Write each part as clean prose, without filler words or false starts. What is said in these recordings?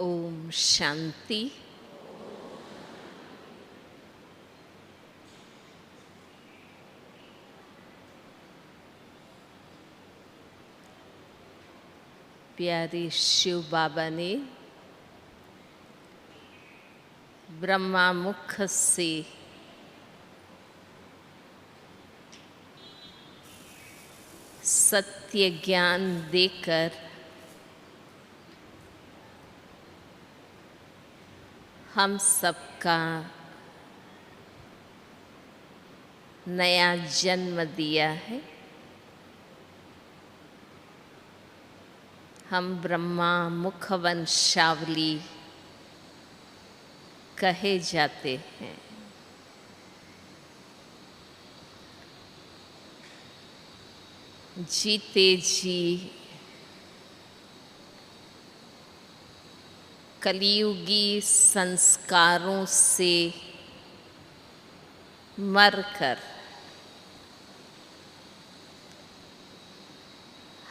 ओम शांति। प्यारे शिव बाबा ने ब्रह्मा मुख से सत्य ज्ञान देकर हम सबका नया जन्म दिया है। हम ब्रह्मा मुख वंशावली कहे जाते हैं। जीते जी कलियुगी संस्कारों से मरकर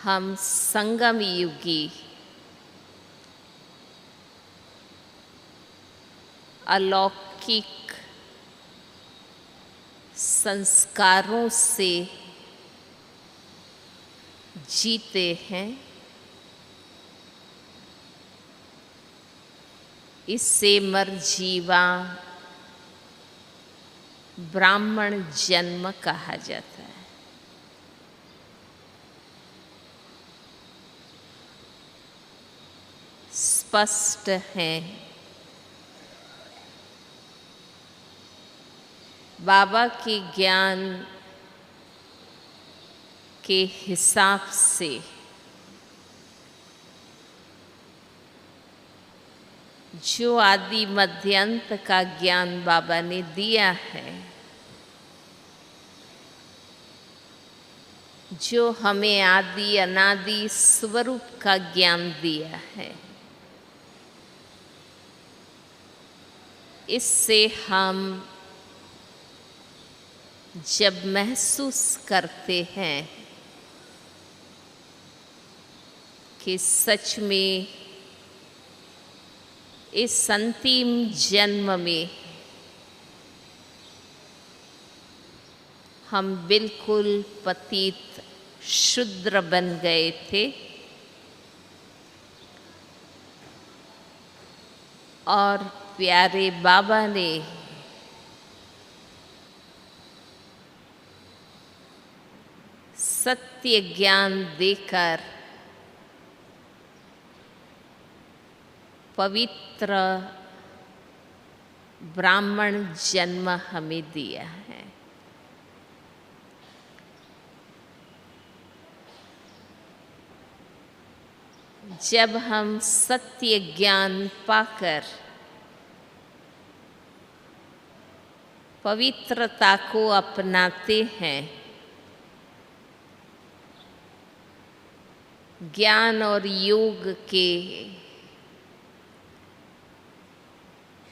हम संगम युगी अलौकिक संस्कारों से जीते हैं। इससे मरजीवा ब्राह्मण जन्म कहा जाता है। स्पष्ट है बाबा के ज्ञान के हिसाब से जो आदि मध्यांत का ज्ञान बाबा ने दिया है, जो हमें आदि अनादि स्वरूप का ज्ञान दिया है, इससे हम जब महसूस करते हैं कि सच में इस अंतिम जन्म में हम बिल्कुल पतित शूद्र बन गए थे और प्यारे बाबा ने सत्य ज्ञान देकर पवित्र ब्राह्मण जन्म हमें दिया है। जब हम सत्य ज्ञान पाकर पवित्रता को अपनाते हैं, ज्ञान और योग के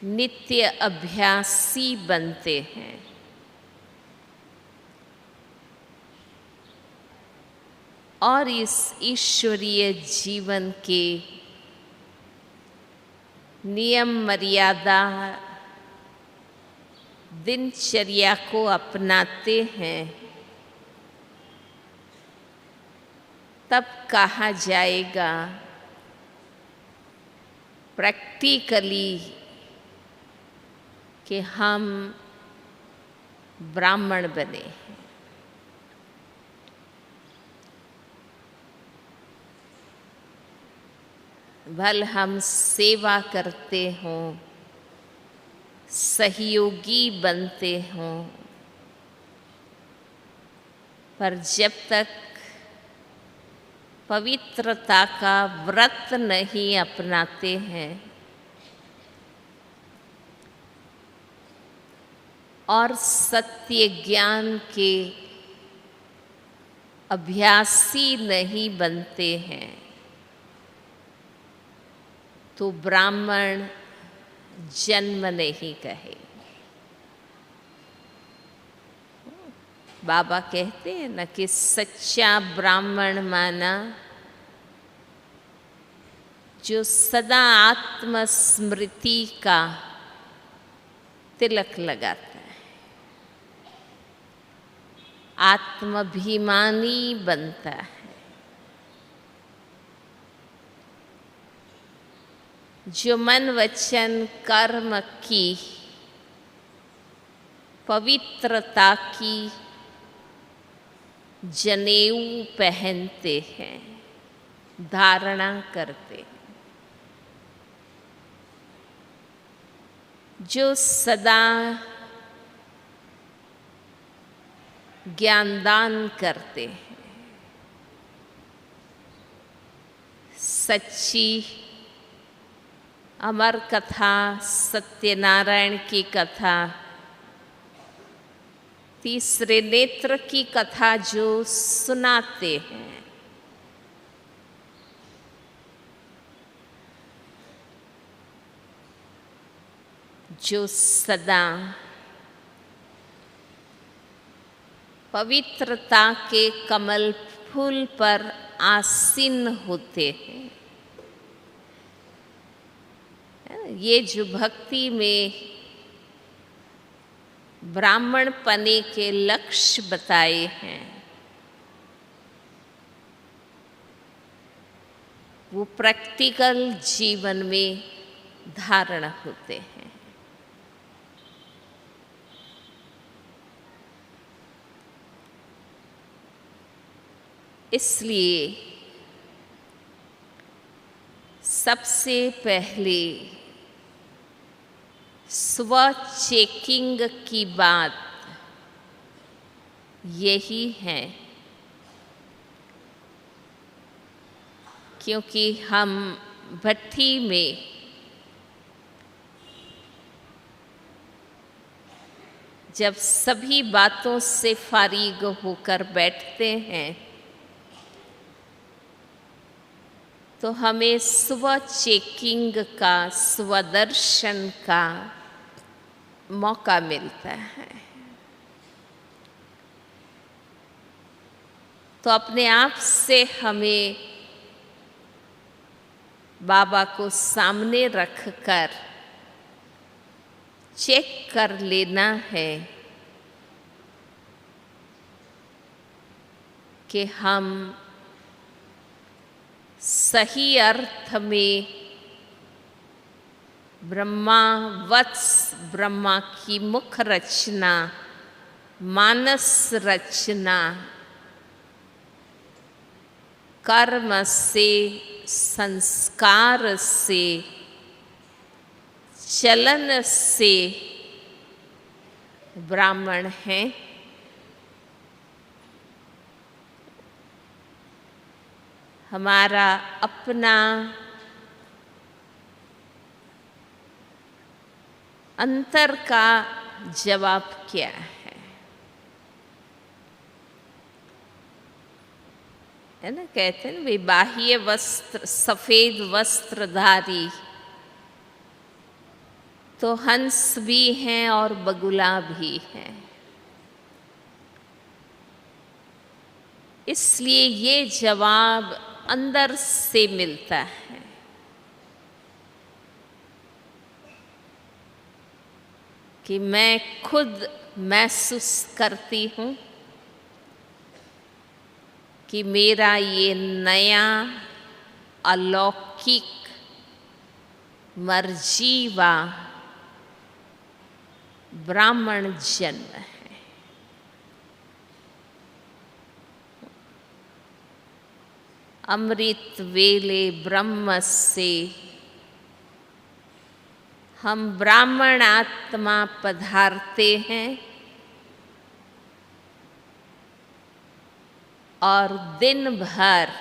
नित्य अभ्यासी बनते हैं, और इस ईश्वरीय जीवन के नियम मर्यादा दिनचर्या को अपनाते हैं, तब कहा जाएगा प्रैक्टिकली कि हम ब्राह्मण बने हैं। भल हम सेवा करते हों, सहयोगी बनते हों, पर जब तक पवित्रता का व्रत नहीं अपनाते हैं और सत्य ज्ञान के अभ्यासी नहीं बनते हैं, तो ब्राह्मण जन्म नहीं कहे। बाबा कहते हैं न कि सच्चा ब्राह्मण माना जो सदा आत्मस्मृति का तिलक लगाता है, आत्माभिमानी बनता है, जो मन वचन कर्म की पवित्रता की जनेऊ पहनते हैं, धारणा करते हैं, जो सदा ज्ञानदान करते हैं, सच्ची अमर कथा, सत्यनारायण की कथा, तीसरे नेत्र की कथा जो सुनाते हैं, जो सदा पवित्रता के कमल फूल पर आसीन होते हैं। ये जो भक्ति में ब्राह्मण पने के लक्ष्य बताए हैं, वो प्रैक्टिकल जीवन में धारण होते हैं। इसलिए सबसे पहले स्व चेकिंग की बात यही है, क्योंकि हम भट्ठी में जब सभी बातों से फारिग होकर बैठते हैं तो हमें स्व चेकिंग का, स्वदर्शन का मौका मिलता है। तो अपने आप से हमें बाबा को सामने रखकर चेक कर लेना है कि हम सही अर्थ में ब्रह्मा वत्स, ब्रह्मा की मुख रचना, मानस रचना, कर्म से, संस्कार से, चलन से ब्राह्मण हैं। हमारा अपना अंतर का जवाब क्या है ना? कहते हैं वे बाह्य वस्त्र, सफेद वस्त्रधारी तो हंस भी हैं और बगुला भी हैं। इसलिए ये जवाब अंदर से मिलता है। कि मैं खुद महसूस करती हूँ कि मेरा ये नया अलौकिक मर्जीवा ब्राह्मण जन्म है। अमृत वेले ब्रह्म से हम ब्राह्मण आत्मा पधारते हैं और दिन भर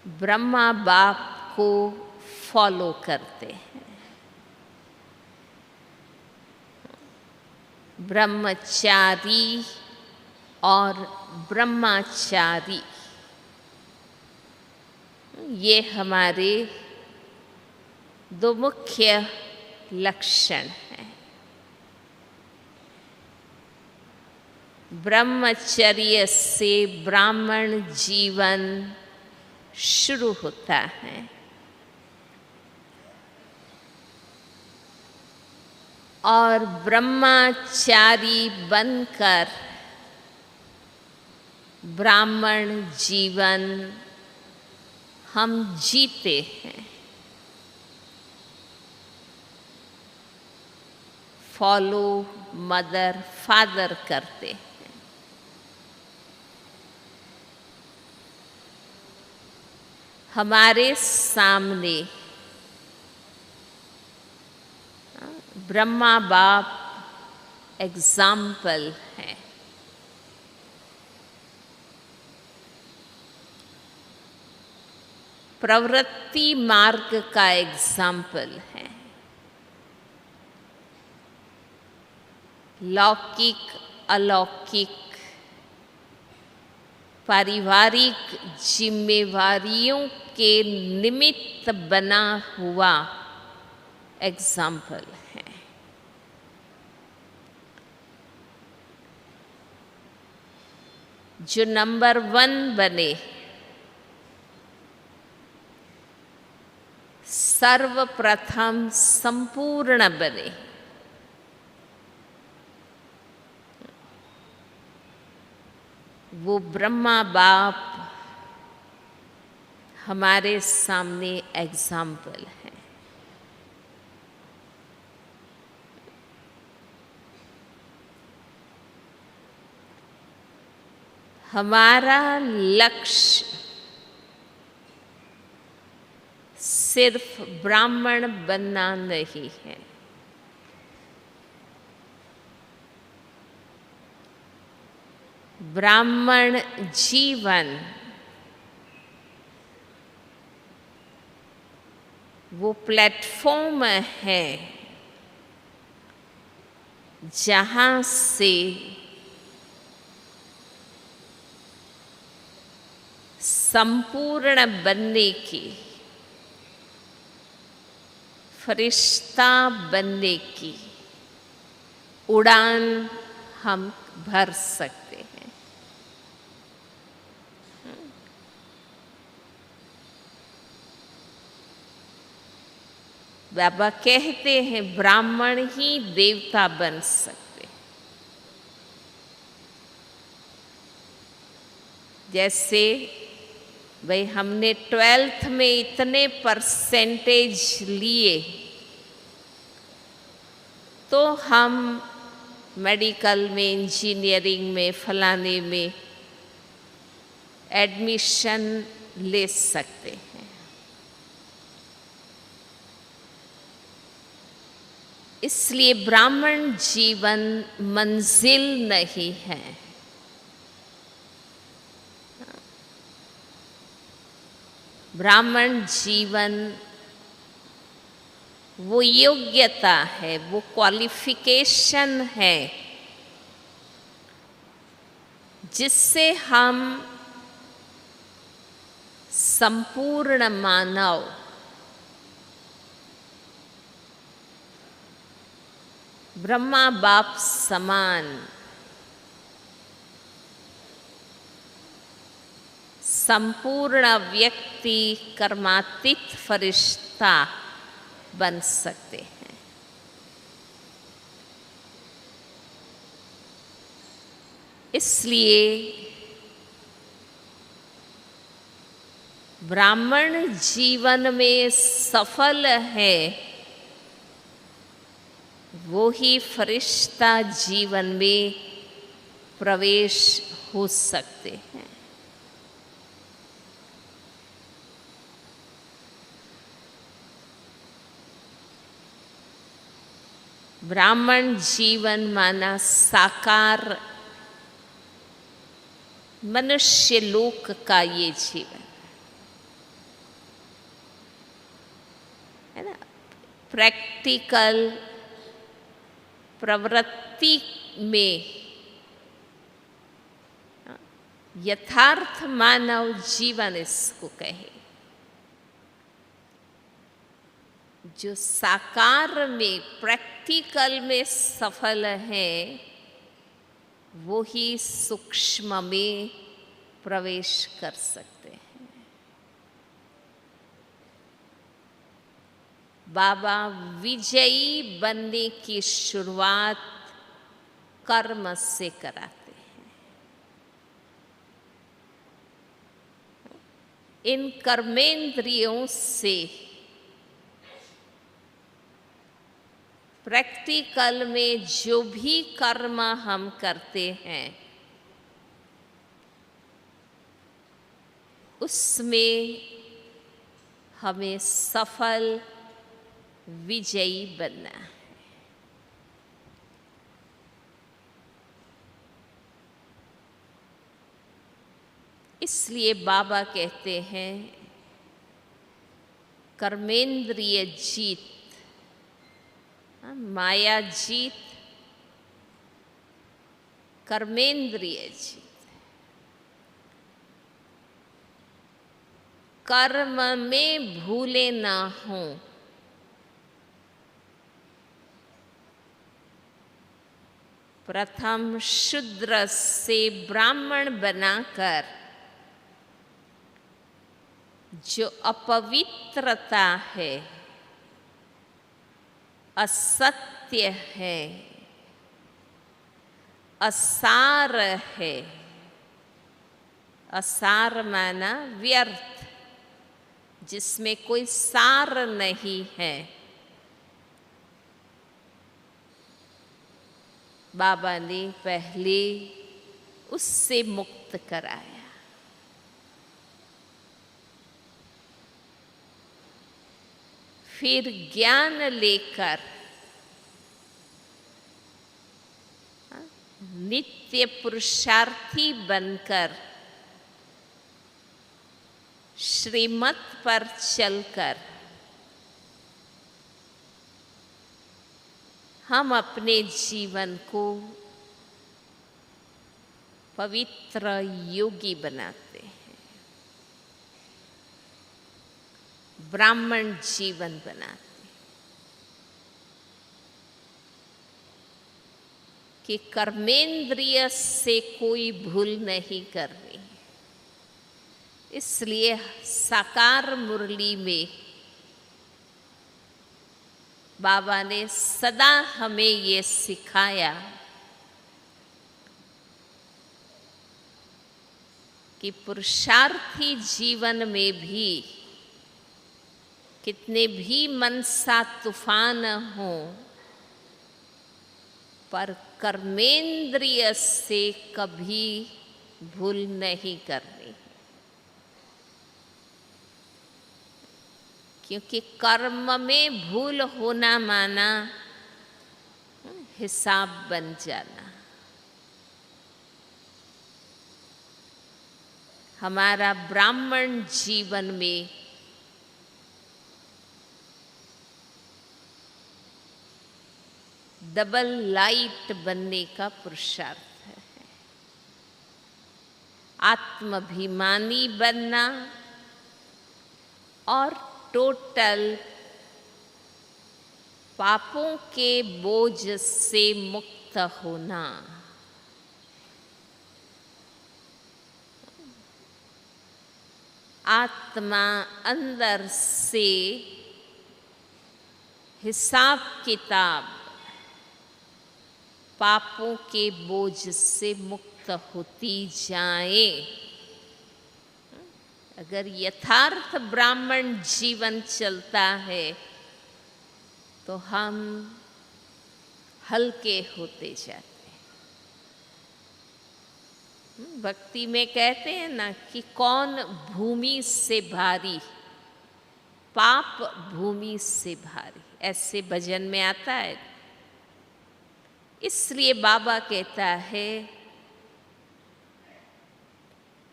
ब्रह्मा बाप को फॉलो करते हैं। ब्रह्मचारी और ब्रह्माचारी ये हमारे दो मुख्य लक्षण हैं। ब्रह्मचर्य से ब्राह्मण जीवन शुरू होता है। और ब्रह्मचारी बनकर ब्राह्मण जीवन हम जीते हैं। फॉलो मदर फादर करते हैं। हमारे सामने ब्रह्मा बाप एग्जाम्पल है। प्रवृत्ति मार्ग का एग्जाम्पल है। लौकिक अलौकिक पारिवारिक जिम्मेवारियों के निमित्त बना हुआ एग्जाम्पल है। जो नंबर 1 बने, सर्वप्रथम संपूर्ण बने, वो ब्रह्मा बाप हमारे सामने एग्जाम्पल है। हमारा लक्ष्य सिर्फ ब्राह्मण बनना नहीं है। ब्राह्मण जीवन वो प्लेटफॉर्म है जहाँ से संपूर्ण बनने की, फरिश्ता बनने की उड़ान हम भर सकते हैं। बाबा कहते हैं ब्राह्मण ही देवता बन सकते। जैसे भाई हमने 12th में इतने परसेंटेज लिए तो हम मेडिकल में, इंजीनियरिंग में, फलाने में एडमिशन ले सकते हैं। इसलिए ब्राह्मण जीवन मंजिल नहीं है। ब्राह्मण जीवन वो योग्यता है, वो क्वालिफिकेशन है जिससे हम संपूर्ण मानव ब्रह्मा बाप समान संपूर्ण व्यक्ति कर्मातीत फरिश्ता बन सकते हैं। इसलिए ब्राह्मण जीवन में सफल है वो ही फरिश्ता जीवन में प्रवेश हो सकते हैं। ब्राह्मण जीवन माना साकार मनुष्य लोक का ये जीवन है ना। प्रैक्टिकल प्रवृत्ति में यथार्थ मानव जीवन इसको कहे। जो साकार में, प्रैक्टिकल में सफल है वो ही सूक्ष्म में प्रवेश कर सकते हैं। बाबा विजयी बनने की शुरुआत कर्म से कराते हैं। इन कर्मेंद्रियों से प्रैक्टिकल में जो भी कर्म हम करते हैं उसमें हमें सफल विजयी बनना है। इसलिए बाबा कहते हैं कर्मेंद्रिय जीत, माया जीत, कर्मेंद्रिय जीत। कर्म में भूले ना हों, प्रथम शूद्र से ब्राह्मण बनाकर जो अपवित्रता है, असत्य है, असार है, असार माना व्यर्थ, जिसमें कोई सार नहीं है, बाबा ने पहले उससे मुक्त कराया। फिर ज्ञान लेकर नित्य पुरुषार्थी बनकर श्रीमत पर चलकर हम अपने जीवन को पवित्र योगी बनाते हैं, ब्राह्मण जीवन बनाते हैं कि कर्मेंद्रिय से कोई भूल नहीं करनी। इसलिए साकार मुरली में बाबा ने सदा हमें ये सिखाया कि पुरुषार्थी जीवन में भी कितने भी मनसा तूफान हों, पर कर्मेंद्रिय से कभी भूल नहीं करनी, क्योंकि कर्म में भूल होना माना हिसाब बन जाना। हमारा ब्राह्मण जीवन में डबल लाइट बनने का पुरुषार्थ है। आत्माभिमानी बनना और टोटल पापों के बोझ से मुक्त होना। आत्मा अंदर से हिसाब किताब पापों के बोझ से मुक्त होती जाए। अगर यथार्थ ब्राह्मण जीवन चलता है तो हम हल्के होते जाते हैं। भक्ति में कहते हैं ना कि कौन भूमि से भारी, पाप भूमि से भारी, ऐसे भजन में आता है। इसलिए बाबा कहता है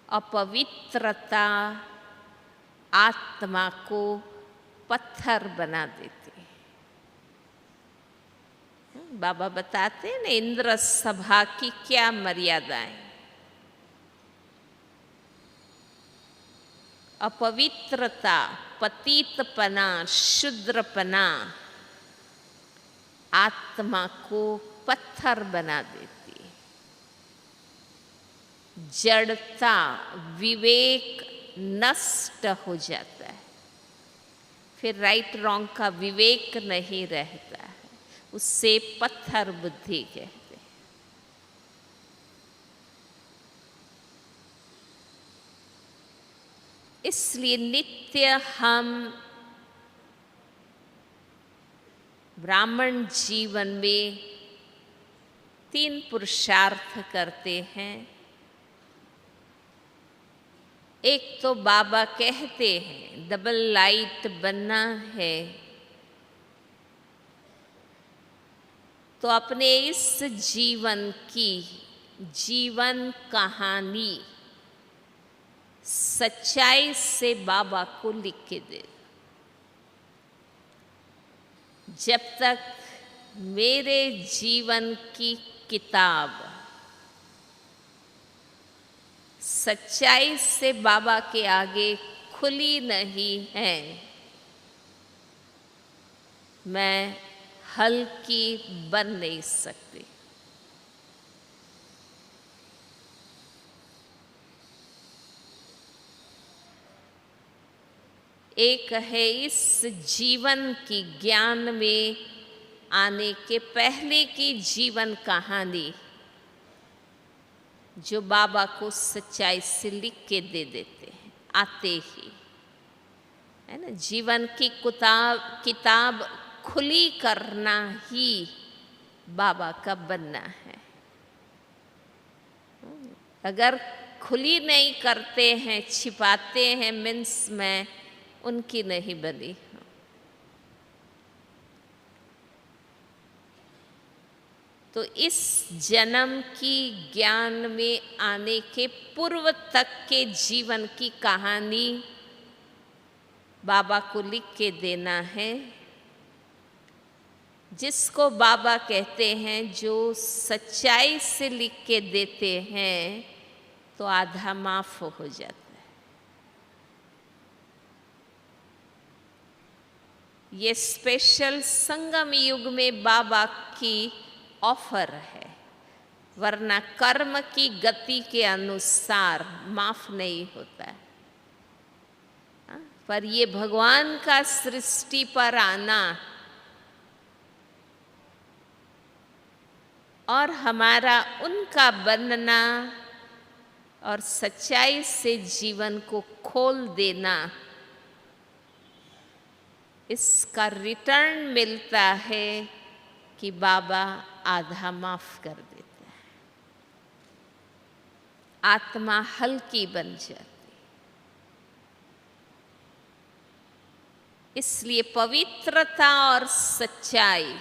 अपवित्रता आत्मा को पत्थर बना देती है। बाबा बताते हैं ना इंद्र सभा की क्या मर्यादाएं। अपवित्रता, पतितपना, शूद्रपना आत्मा को पत्थर बना देती है। जड़ता, विवेक नष्ट हो जाता है। फिर राइट रॉन्ग का विवेक नहीं रहता है, उससे पत्थर बुद्धि कहते हैं। इसलिए नित्य हम ब्राह्मण जीवन में 3 पुरुषार्थ करते हैं। एक तो बाबा कहते हैं डबल लाइट बनना है, तो अपने इस जीवन की जीवन कहानी सच्चाई से बाबा को लिख के दे। जब तक मेरे जीवन की किताब सच्चाई से बाबा के आगे खुली नहीं है, मैं हल्की बन नहीं सकती। एक है इस जीवन की ज्ञान में आने के पहले की जीवन कहानी, जो बाबा को सच्चाई से लिख के दे देते हैं आते ही, है ना। जीवन की किताब खुली करना ही बाबा का बनना है। अगर खुली नहीं करते हैं, छिपाते हैं, मीन्स मैं उनकी नहीं बनी। तो इस जन्म की ज्ञान में आने के पूर्व तक के जीवन की कहानी बाबा को लिख के देना है, जिसको बाबा कहते हैं जो सच्चाई से लिख के देते हैं तो आधा माफ हो जाता है। ये स्पेशल संगम युग में बाबा की ऑफर है, वरना कर्म की गति के अनुसार माफ नहीं होता है। पर ये भगवान का सृष्टि पर आना और हमारा उनका बनना और सच्चाई से जीवन को खोल देना, इसका रिटर्न मिलता है कि बाबा आधा माफ कर देता है, आत्मा हल्की बन जाती। इसलिए पवित्रता और सच्चाई,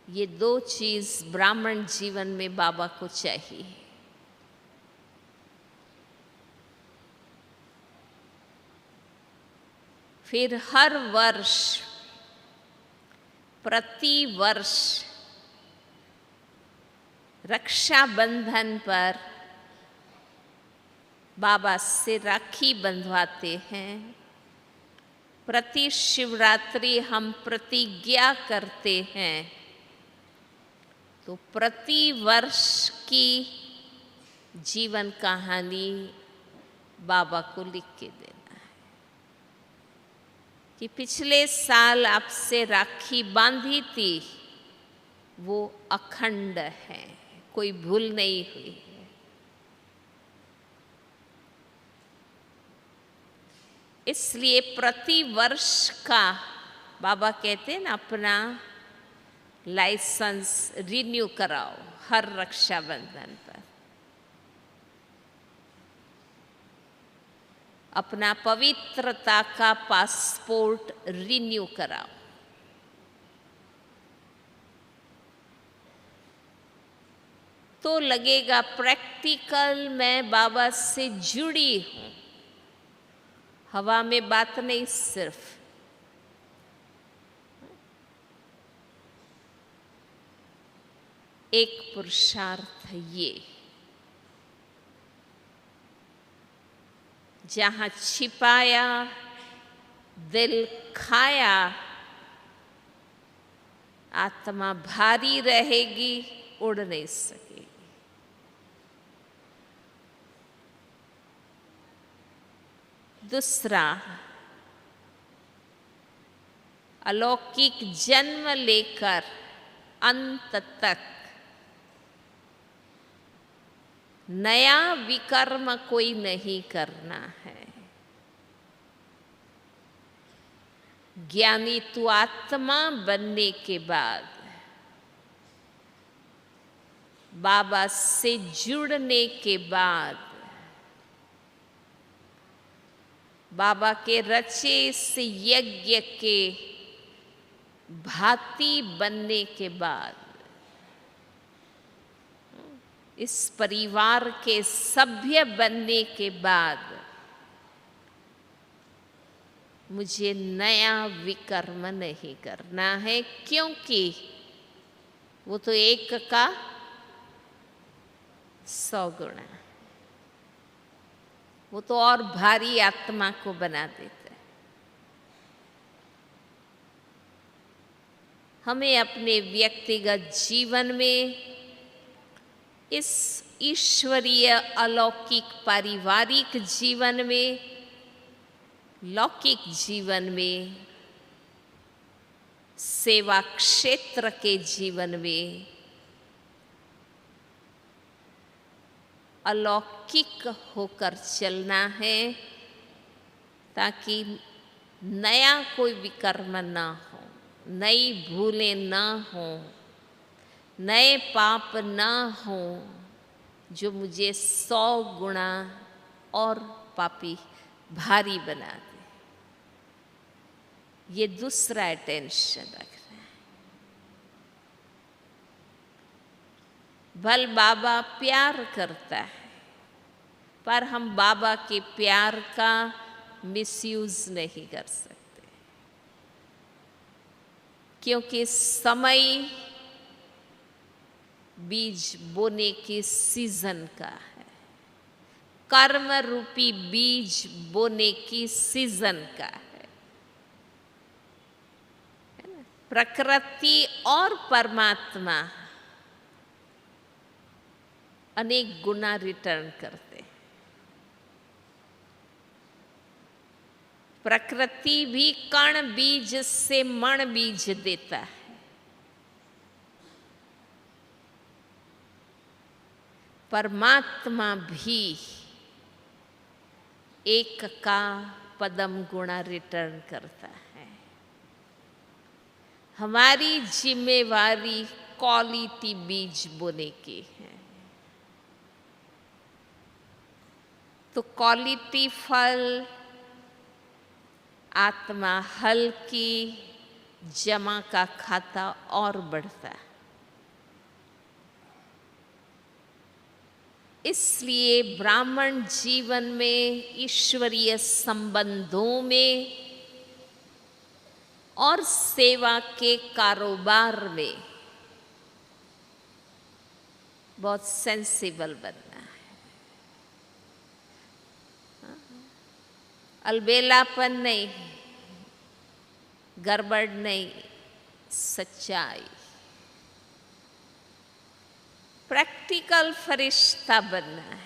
ये 2 चीज ब्राह्मण जीवन में बाबा को चाहिए। फिर हर वर्ष, प्रति वर्ष रक्षाबंधन पर बाबा से राखी बंधवाते हैं। प्रति शिवरात्रि हम प्रतिज्ञा करते हैं, तो प्रति वर्ष की जीवन कहानी बाबा को लिख के देना है कि पिछले साल आपसे राखी बांधी थी, वो अखंड है, कोई भूल नहीं हुई है। इसलिए प्रति वर्ष का बाबा कहते हैं ना, अपना लाइसेंस रिन्यू कराओ हर रक्षाबंधन पर, अपना पवित्रता का पासपोर्ट रिन्यू कराओ। तो लगेगा प्रैक्टिकल मैं बाबा से जुड़ी हूँ, हवा में बात नहीं, सिर्फ एक पुरुषार्थ ये, जहाँ छिपाया दिल खाया, आत्मा भारी रहेगी, उड़ नहीं सकेगी। दूसरा, अलौकिक जन्म लेकर अंत तक नया विकर्म कोई नहीं करना है। ज्ञानी तु आत्मा बनने के बाद, बाबा से जुड़ने के बाद, बाबा के रचे इस यज्ञ के भांति बनने के बाद, इस परिवार के सभ्य बनने के बाद मुझे नया विकर्म नहीं करना है, क्योंकि वो तो 1 का 100 गुना, वो तो और भारी आत्मा को बना देता है। हमें अपने व्यक्तिगत जीवन में इस ईश्वरीय अलौकिक पारिवारिक जीवन में, लौकिक जीवन में, सेवा क्षेत्र के जीवन में अलौकिक होकर चलना है, ताकि नया कोई विकर्म ना हो, नई भूलें ना हो, नए पाप ना हो जो मुझे 100 गुना और पापी भारी बना दे। ये दूसरा अटेंशन रखना है। भल बाबा प्यार करता है, पर हम बाबा के प्यार का मिसयूज नहीं कर सकते, क्योंकि समय बीज बोने के सीजन का है, कर्म रूपी बीज बोने की सीजन का है ना? प्रकृति और परमात्मा अनेक गुना रिटर्न करते हैं। प्रकृति भी कण बीज से मण बीज देता है, परमात्मा भी 1 का पदम गुणा रिटर्न करता है। हमारी जिम्मेवारी क्वालिटी बीज बोने की है, तो क्वालिटी फल आत्मा हल्की जमा का खाता और बढ़ता है। इसलिए ब्राह्मण जीवन में, ईश्वरीय संबंधों में और सेवा के कारोबार में बहुत सेंसिबल बनना है। अलबेलापन नहीं, गड़बड़ नहीं, सच्चाई, प्रैक्टिकल फरिश्ता बनना है।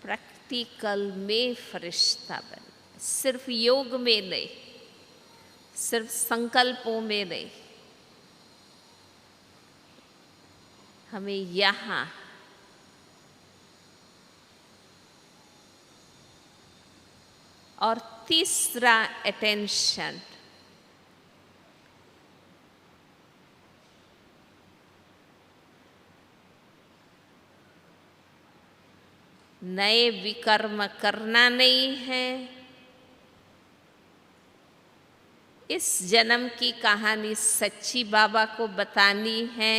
प्रैक्टिकल में फरिश्ता बनना, सिर्फ योग में नहीं, सिर्फ संकल्पों में नहीं, हमें यहाँ और तीसरा अटेंशन नए विकर्म करना नहीं है। इस जन्म की कहानी सच्ची बाबा को बतानी है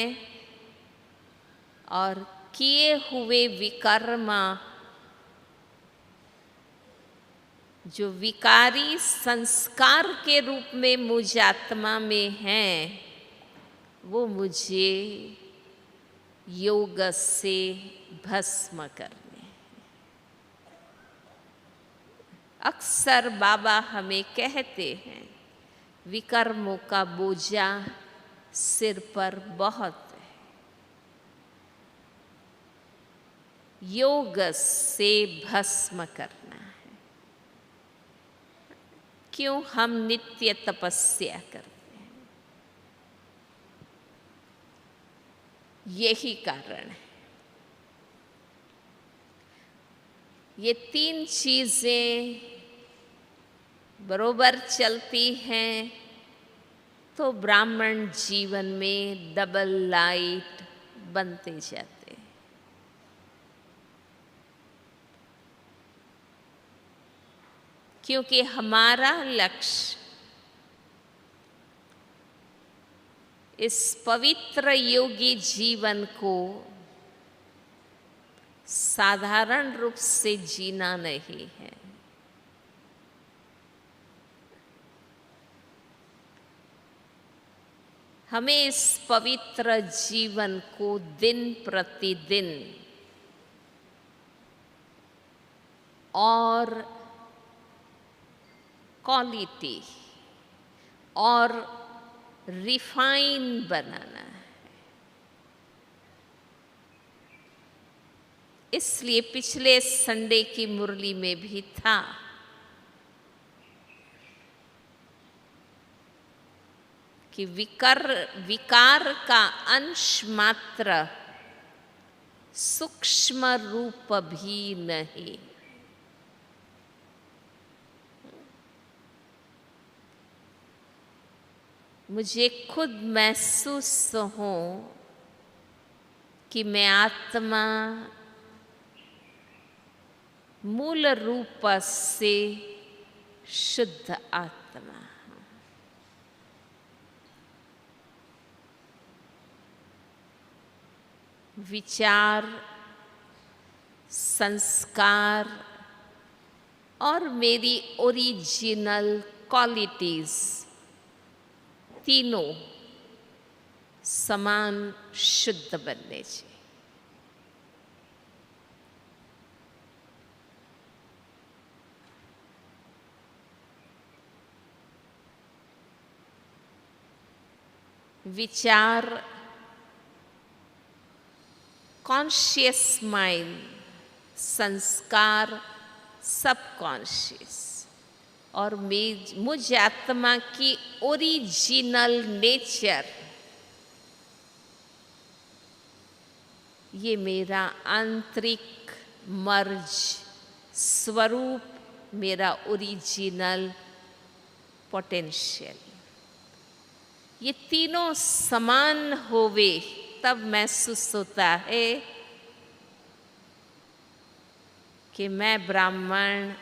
और किए हुए विकर्म जो विकारी संस्कार के रूप में मुझ आत्मा में हैं, वो मुझे योग से भस्म करने हैं। अक्सर बाबा हमें कहते हैं विकर्मों का बोझा सिर पर बहुत है, योग से भस्म करना है। क्यों हम नित्य तपस्या करते हैं? यही कारण है। ये तीन चीजें बरोबर चलती हैं तो ब्राह्मण जीवन में डबल लाइट बनते जाते हैं। क्योंकि हमारा लक्ष्य इस पवित्र योगी जीवन को साधारण रूप से जीना नहीं है। हमें इस पवित्र जीवन को दिन प्रतिदिन और क्वालिटी और रिफाइन बनाना है। इसलिए पिछले संडे की मुरली में भी था कि विकार का अंश मात्र सूक्ष्म रूप भी नहीं। मुझे खुद महसूस हो कि मैं आत्मा मूल रूप से शुद्ध आत्मा हूँ। विचार, संस्कार और मेरी ओरिजिनल क्वालिटीज तीनों समान शुद्ध बनने चाहिए। विचार कॉन्शियस माइंड, संस्कार सबकॉन्शियस और मुझ आत्मा की ओरिजिनल नेचर, ये मेरा आंतरिक मर्ज स्वरूप, मेरा ओरिजिनल पोटेंशियल, ये तीनों समान होवे तब महसूस होता है कि मैं ब्राह्मण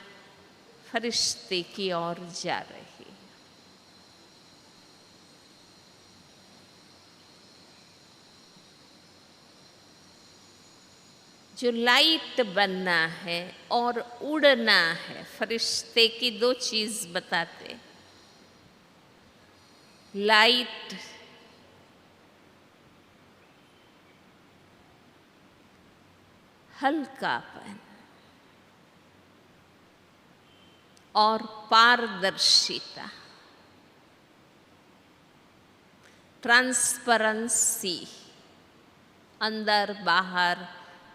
फरिश्ते की ओर जा रही। जो लाइट बनना है और उड़ना है, फरिश्ते की दो चीज बताते। लाइट हल्कापन और पारदर्शिता, ट्रांसपेरेंसी, अंदर बाहर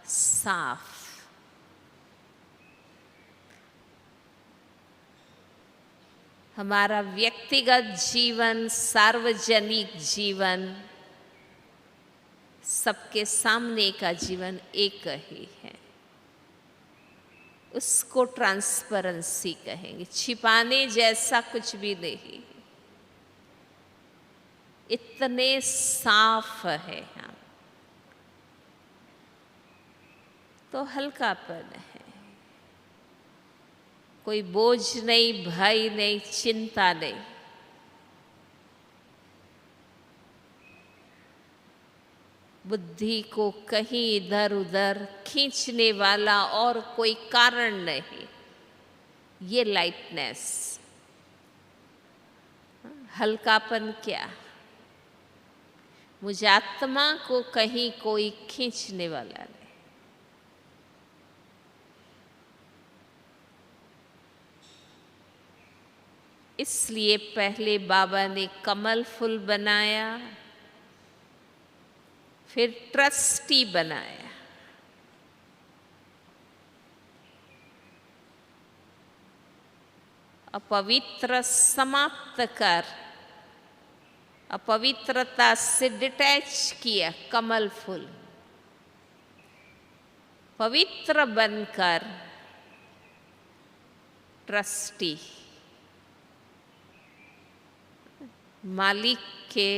साफ। हमारा व्यक्तिगत जीवन, सार्वजनिक जीवन, सबके सामने का जीवन एक ही है। उसको ट्रांसपेरेंसी कहेंगे। छिपाने जैसा कुछ भी नहीं, इतने साफ है हम। तो हल्कापन है, कोई बोझ नहीं, भय नहीं, चिंता नहीं। बुद्धि को कहीं इधर उधर खींचने वाला और कोई कारण नहीं। ये लाइटनेस, हल्कापन क्या, मुझे आत्मा को कहीं कोई खींचने वाला नहीं। इसलिए पहले बाबा ने कमल फूल बनाया, फिर ट्रस्टी बनाया। अपवित्र समाप्त कर, अपवित्रता से डिटैच किया कमल फूल, पवित्र बनकर ट्रस्टी, मालिक के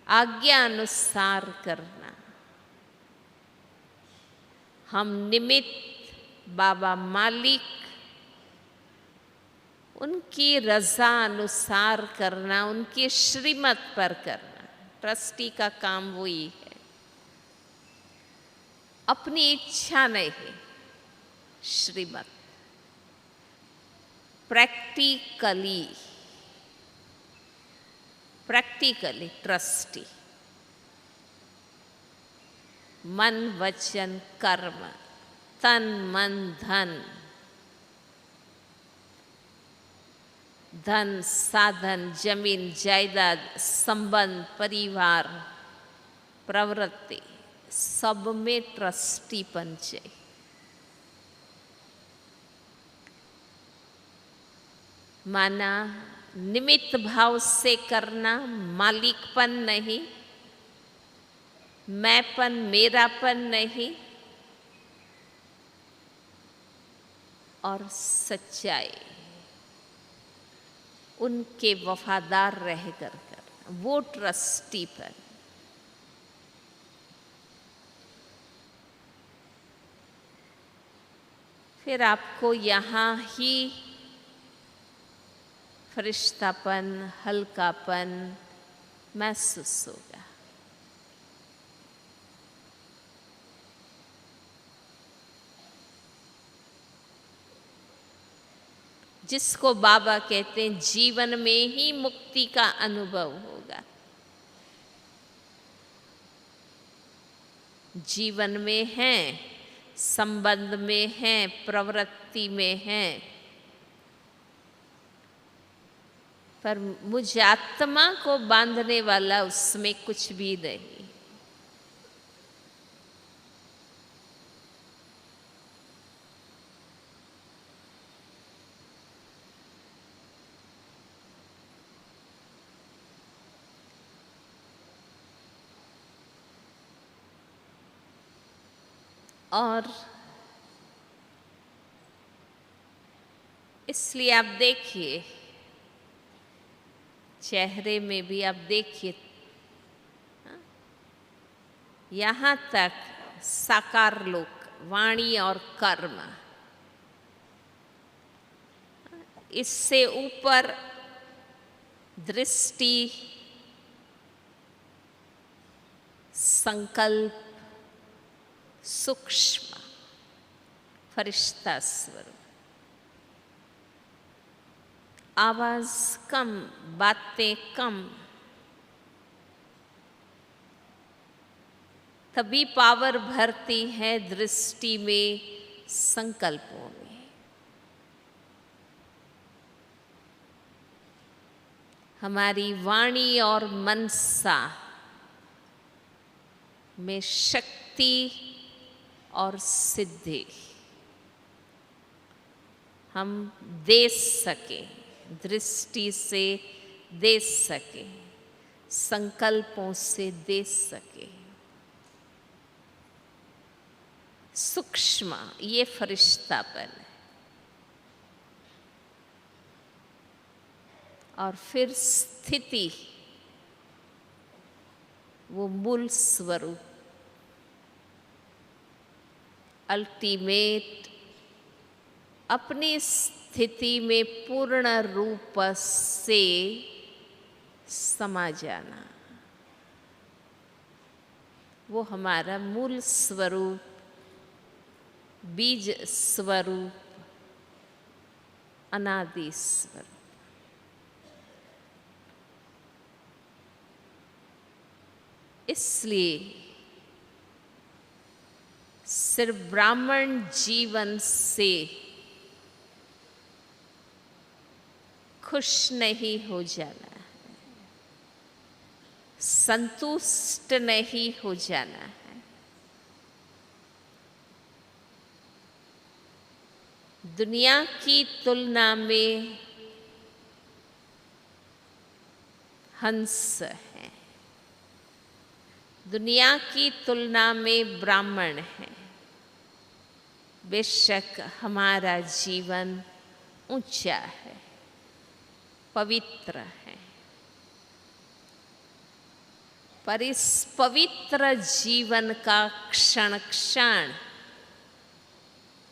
आज्ञा अनुसार करना। हम निमित्त बाबा मालिक, उनकी रजा अनुसार करना, उनकी श्रीमत पर करना। ट्रस्टी का काम वही है, अपनी इच्छा नहीं, श्रीमत। प्रैक्टिकली ट्रस्टी, मन वचन कर्म, तन मन धन, धन साधन, जमीन जायदाद, संबंध, परिवार, प्रवृत्ति, सब में ट्रस्टीपन चाहिए। माना निमित्त भाव से करना, मालिकपन नहीं, मैंपन मेरापन नहीं, और सच्चाई, उनके वफादार रहकर कर, वो ट्रस्टीपन। फिर आपको यहाँ ही फरिश्तापन, हल्कापन महसूस होगा। जिसको बाबा कहते हैं जीवन में ही मुक्ति का अनुभव होगा। जीवन में हैं, संबंध में हैं, प्रवृत्ति में हैं, पर मुझ आत्मा को बांधने वाला उसमें कुछ भी नहीं। और इसलिए आप देखिए, चेहरे में भी आप देखिए, यहाँ तक साकार लोक, वाणी और कर्म, इससे ऊपर दृष्टि, संकल्प, सूक्ष्म, फरिश्ता स्वरूप। आवाज कम, बातें कम, तभी पावर भरती है दृष्टि में, संकल्पों में। हमारी वाणी और मनसा में शक्ति और सिद्धि हम दे सके, दृष्टि से दे सके, संकल्पों से दे सके। सूक्ष्म, ये फरिश्तापन है। और फिर स्थिति, वो मूल स्वरूप, अल्टीमेट, अपनी स्थिति में पूर्ण रूप से समा जाना, वो हमारा मूल स्वरूप, बीज स्वरूप, अनादि स्वरूप। इसलिए सिर्फ ब्राह्मण जीवन से खुश नहीं हो जाना है, संतुष्ट नहीं हो जाना है। दुनिया की तुलना में हंस हैं, दुनिया की तुलना में ब्राह्मण हैं। बेशक हमारा जीवन ऊंचा है, पवित्र है, पर इस पवित्र जीवन का क्षण क्षण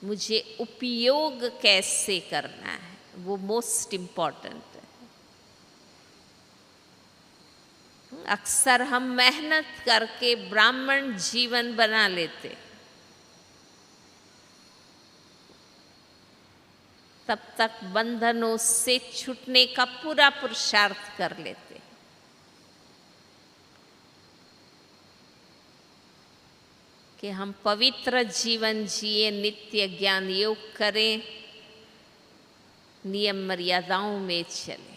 मुझे उपयोग कैसे करना है, वो मोस्ट इम्पॉर्टेंट है। अक्सर हम मेहनत करके ब्राह्मण जीवन बना लेते, तब तक बंधनों से छूटने का पूरा पुरुषार्थ कर लेते, कि हम पवित्र जीवन जिए, नित्य ज्ञान योग करें, नियम मर्यादाओं में चलें।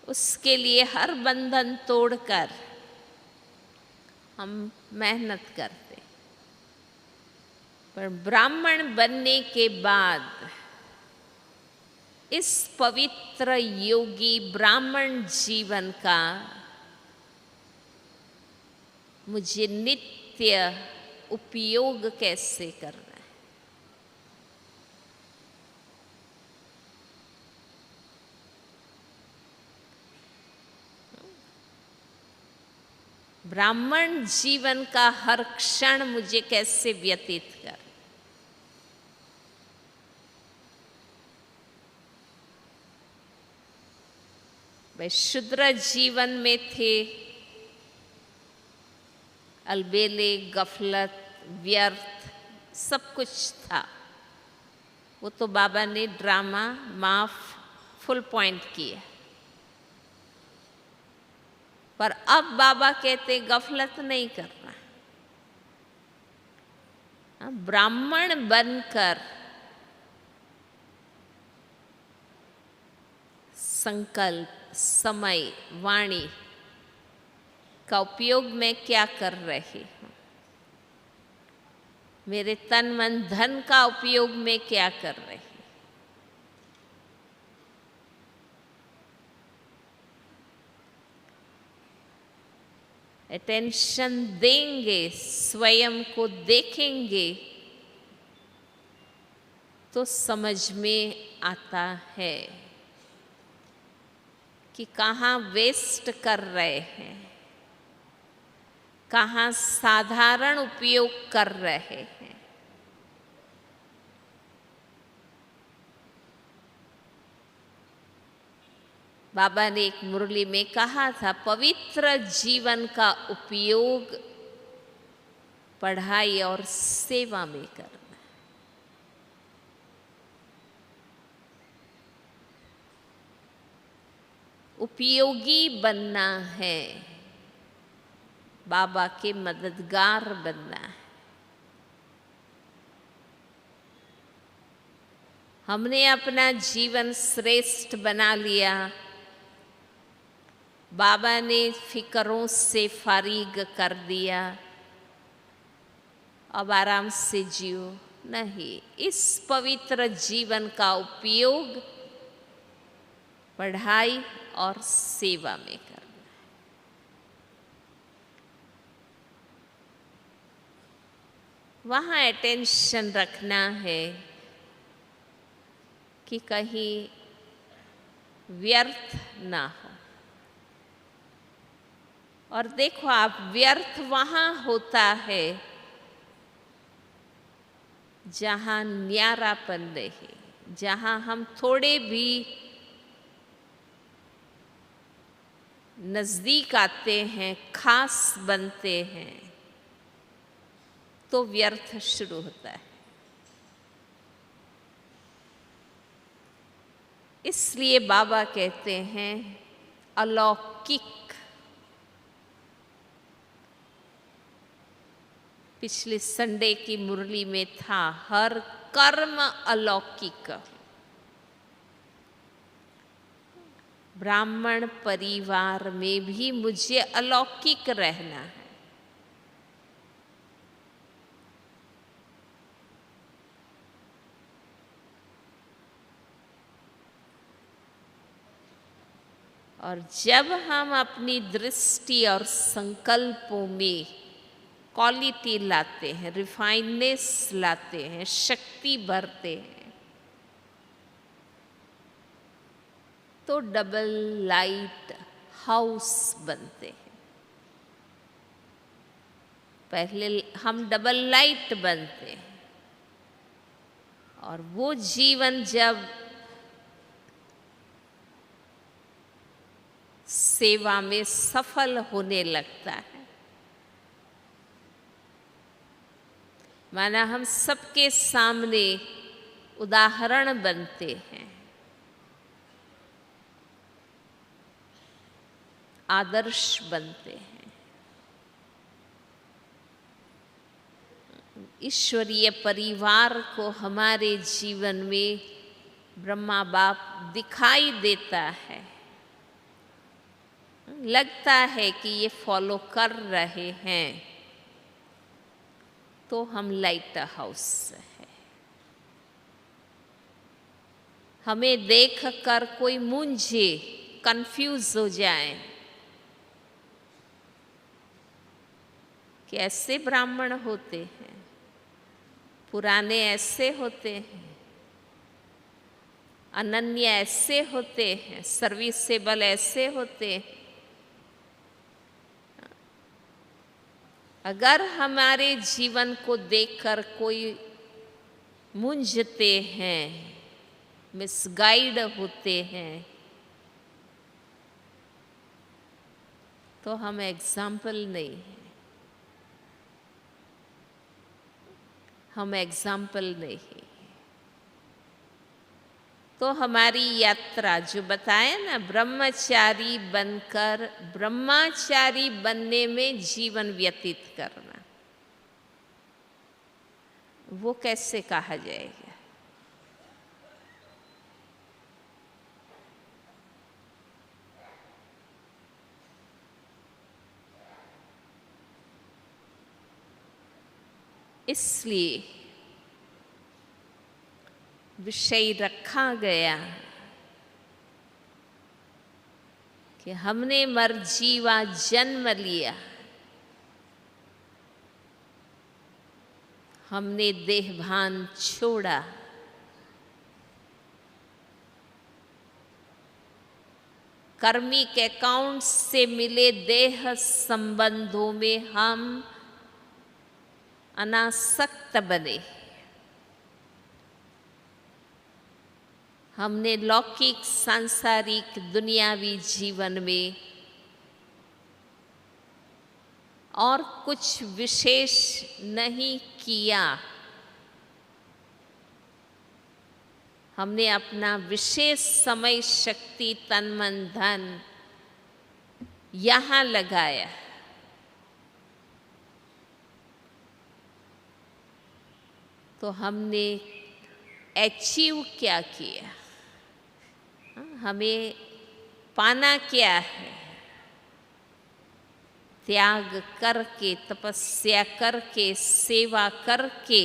उसके लिए हर बंधन तोड़कर हम मेहनत करते, पर ब्राह्मण बनने के बाद इस पवित्र योगी ब्राह्मण जीवन का मुझे नित्य उपयोग कैसे करना है। ब्राह्मण जीवन का हर क्षण मुझे कैसे व्यतीत कर। वे शूद्र जीवन में थे, अलबेले, गफलत, व्यर्थ सब कुछ था। वो तो बाबा ने ड्रामा माफ फुल पॉइंट किया, पर अब बाबा कहते गफलत नहीं करना। ब्राह्मण बनकर संकल्प, समय, वाणी का उपयोग मैं क्या कर रही हूँ, मेरे तन मन धन का उपयोग मैं क्या कर रही हूँ। अटेंशन देंगे, स्वयं को देखेंगे तो समझ में आता है कि कहाँ वेस्ट कर रहे हैं, कहाँ साधारण उपयोग कर रहे हैं। बाबा ने एक मुरली में कहा था, पवित्र जीवन का उपयोग पढ़ाई और सेवा में करना। उपयोगी बनना है, बाबा के मददगार बनना है। हमने अपना जीवन श्रेष्ठ बना लिया, बाबा ने फिक्रों से फारिग कर दिया, अब आराम से जियो। नहीं, इस पवित्र जीवन का उपयोग पढ़ाई और सेवा में करना है। वहाँ अटेंशन रखना है कि कहीं व्यर्थ ना हो। और देखो आप, व्यर्थ वहाँ होता है जहाँ न्यारापन नहीं, जहाँ हम थोड़े भी नज़दीक आते हैं, खास बनते हैं, तो व्यर्थ शुरू होता है। इसलिए बाबा कहते हैं अलौकिक। पिछले संडे की मुरली में था, हर कर्म अलौकिक। ब्राह्मण परिवार में भी मुझे अलौकिक रहना है। और जब हम अपनी दृष्टि और संकल्पों में क्वालिटी लाते हैं, रिफाइननेस लाते हैं, शक्ति भरते हैं, तो डबल लाइट हाउस बनते हैं। पहले हम डबल लाइट बनते हैं और वो जीवन जब सेवा में सफल होने लगता है, माना हम सबके सामने उदाहरण बनते हैं, आदर्श बनते हैं। ईश्वरीय परिवार को हमारे जीवन में ब्रह्मा बाप दिखाई देता है, लगता है कि ये फॉलो कर रहे हैं, तो हम लाइट हाउस है। हमें देखकर कोई मूंझे, कंफ्यूज हो जाए कि ऐसे ब्राह्मण होते हैं, पुराने ऐसे होते हैं, अनन्य ऐसे होते हैं, सर्विसेबल ऐसे होते हैं। अगर हमारे जीवन को देखकर कोई मूंझते हैं, मिसगाइड होते हैं, तो हम एग्जाम्पल नहीं हैं, हम एग्जाम्पल नहीं हैं। तो हमारी यात्रा जो बताए ना, ब्रह्मचारी बनकर ब्रह्मचारी बनने में जीवन व्यतीत करना, वो कैसे कहा जाएगा? इसलिए विषय रखा गया कि हमने मरजीवा जन्म लिया, हमने देहभान छोड़ा, कर्मिक अकाउंट से मिले देह संबंधों में हम अनासक्त बने। हमने लौकिक सांसारिक दुनियावी जीवन में और कुछ विशेष नहीं किया। हमने अपना विशेष समय, शक्ति, तन, मन, धन यहाँ लगाया। तो हमने अचीव क्या किया? हमें पाना क्या है? त्याग करके, तपस्या करके, सेवा करके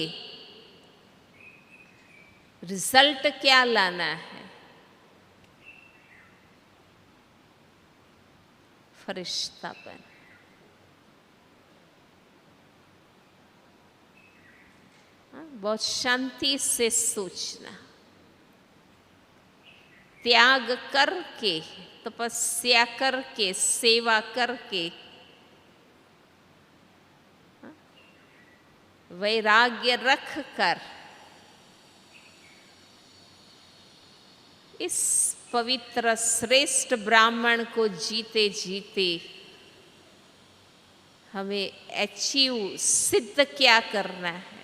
रिजल्ट क्या लाना है? फरिश्तापन। बहुत शांति से सोचना। त्याग करके, तपस्या करके, सेवा करके, वैराग्य रख कर इस पवित्र श्रेष्ठ ब्राह्मण को जीते जीते हमें अचीव, सिद्ध क्या करना है?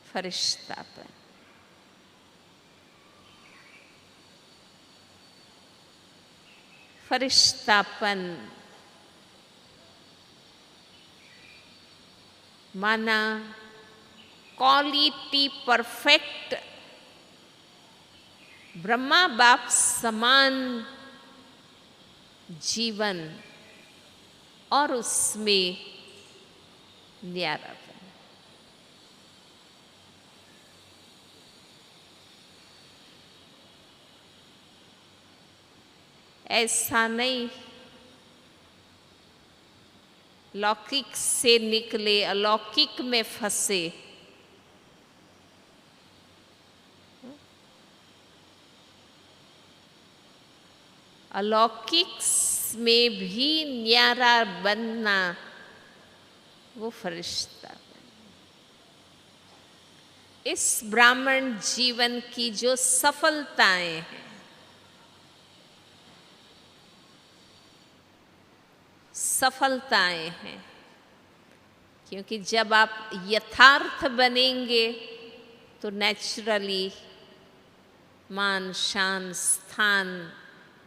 फरिश्तापन। फरिश्तापन माना क्वालिटी परफेक्ट, ब्रह्मा बाप समान जीवन और उसमें न्यारापन। ऐसा नहीं लौकिक से निकले अलौकिक में फंसे। अलौकिक में भी न्यारा बनना वो फरिश्ता। इस ब्राह्मण जीवन की जो सफलताएं हैं, सफलताएं हैं, क्योंकि जब आप यथार्थ बनेंगे तो नेचुरली मान, शान, स्थान,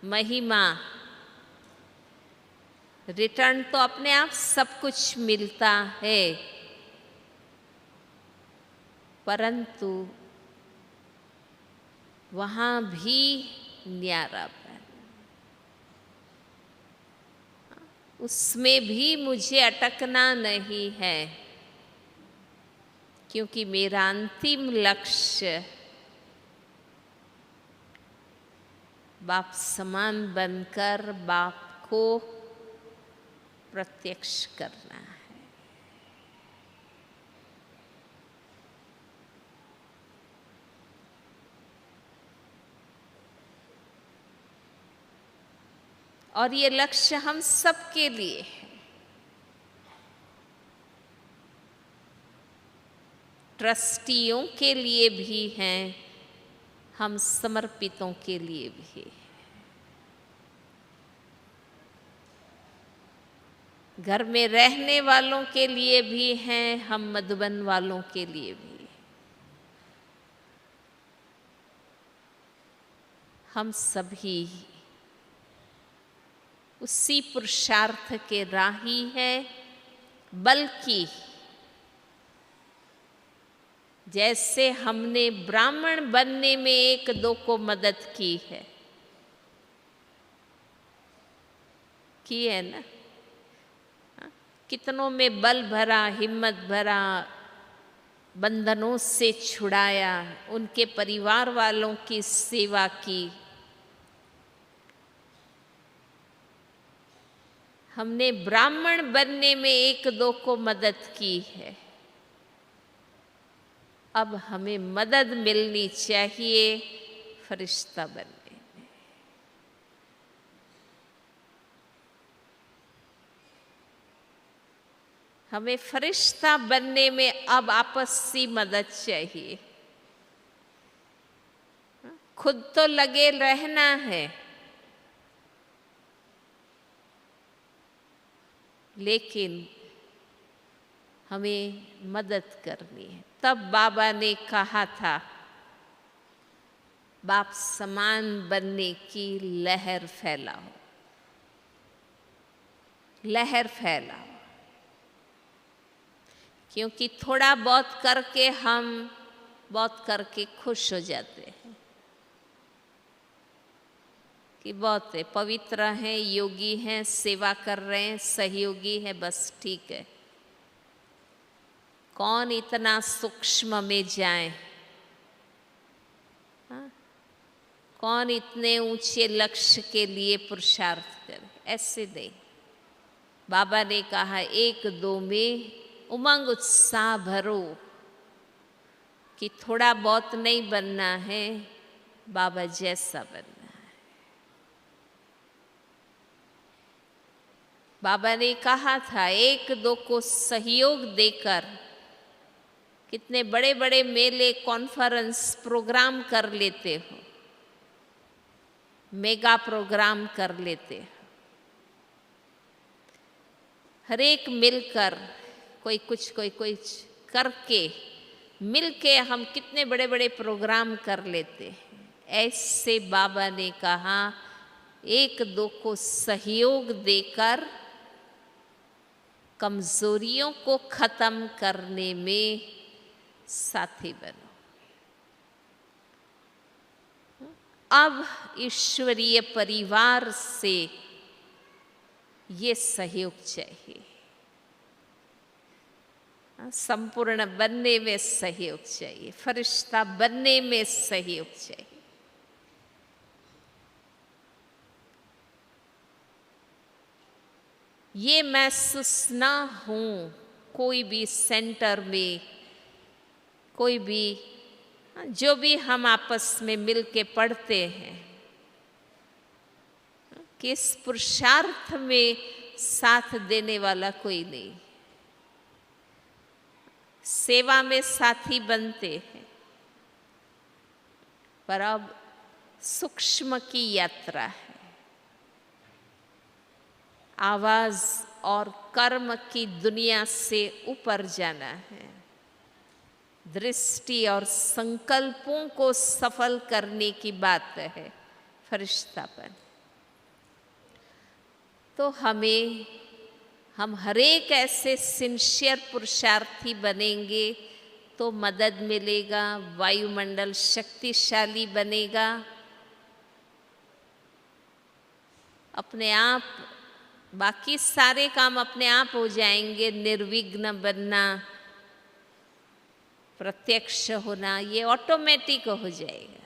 महिमा, रिटर्न तो अपने आप सब कुछ मिलता है, परंतु वहाँ भी न्यारापन, उसमें भी मुझे अटकना नहीं है, क्योंकि मेरा अंतिम लक्ष्य बाप समान बनकर बाप को प्रत्यक्ष करना है। और ये लक्ष्य हम सबके लिए है। ट्रस्टियों के लिए भी हैं, हम समर्पितों के लिए भी। घर में रहने वालों के लिए भी हैं, हम मधुबन वालों के लिए भी। हम सभी उसी पुरुषार्थ के राही हैं, बल्कि जैसे हमने ब्राह्मण बनने में एक दो को मदद की है ना, कितनों में बल भरा, हिम्मत भरा, बंधनों से छुड़ाया, उनके परिवार वालों की सेवा की। हमने ब्राह्मण बनने में एक दो को मदद की है, अब हमें मदद मिलनी चाहिए फरिश्ता बनने में। हमें फरिश्ता बनने में अब आपसी मदद चाहिए। खुद तो लगे रहना है, लेकिन हमें मदद करनी है। तब बाबा ने कहा था, बाप समान बनने की लहर फैलाओ, लहर फैलाओ। क्योंकि थोड़ा बहुत करके हम बहुत करके खुश हो जाते हैं कि बहुत है, पवित्र हैं, योगी हैं, सेवा कर रहे हैं, सहयोगी है, बस ठीक है। कौन इतना सूक्ष्म में जाए? हाँ? कौन इतने ऊंचे लक्ष्य के लिए पुरुषार्थ करे? ऐसे नहीं। बाबा ने कहा, एक दो में उमंग उत्साह भरो कि थोड़ा बहुत नहीं बनना है, बाबा जैसा बनना है। बाबा ने कहा था, एक दो को सहयोग देकर कितने बड़े बड़े मेले, कॉन्फ्रेंस, प्रोग्राम कर लेते हो, मेगा प्रोग्राम कर लेते हो। हर एक मिलकर कोई कुछ करके मिलके हम कितने बड़े बड़े प्रोग्राम कर लेते हैं। ऐसे बाबा ने कहा, एक दो को सहयोग देकर कमजोरियों को खत्म करने में साथी बनो। अब ईश्वरीय परिवार से ये सहयोग चाहिए, संपूर्ण बनने में सहयोग चाहिए, फरिश्ता बनने में सहयोग चाहिए। ये महसूस ना हो कोई भी सेंटर में, कोई भी जो भी हम आपस में मिल के पढ़ते हैं, कि इस पुरुषार्थ में साथ देने वाला कोई नहीं। सेवा में साथी बनते हैं, पर अब सूक्ष्म की यात्रा है। आवाज और कर्म की दुनिया से ऊपर जाना है। दृष्टि और संकल्पों को सफल करने की बात है फरिश्तापन। तो हम हर एक ऐसे सिंसियर पुरुषार्थी बनेंगे तो मदद मिलेगा, वायुमंडल शक्तिशाली बनेगा। अपने आप बाकी सारे काम अपने आप हो जाएंगे। निर्विघ्न बनना, प्रत्यक्ष होना, ये ऑटोमेटिक हो जाएगा।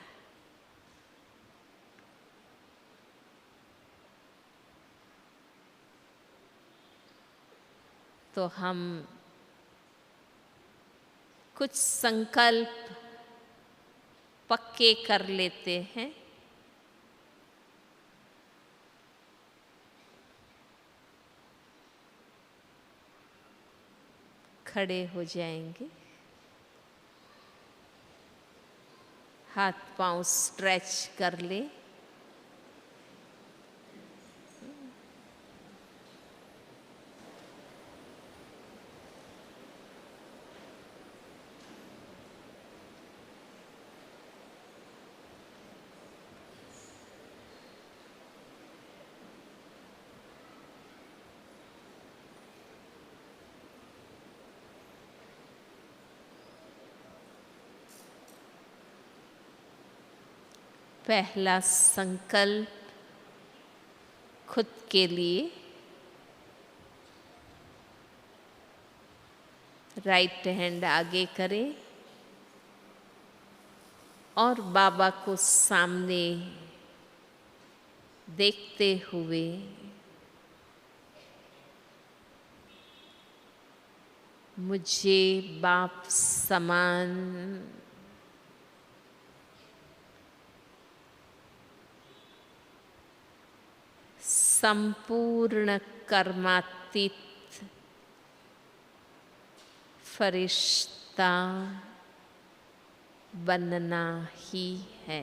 तो हम कुछ संकल्प पक्के कर लेते हैं। खड़े हो जाएंगे, हाथ पांव स्ट्रेच कर ले। पहला संकल्प खुद के लिए, राइट हैंड आगे करें और बाबा को सामने देखते हुए मुझे बाप समान संपूर्ण कर्मातीत फरिश्ता बनना ही है।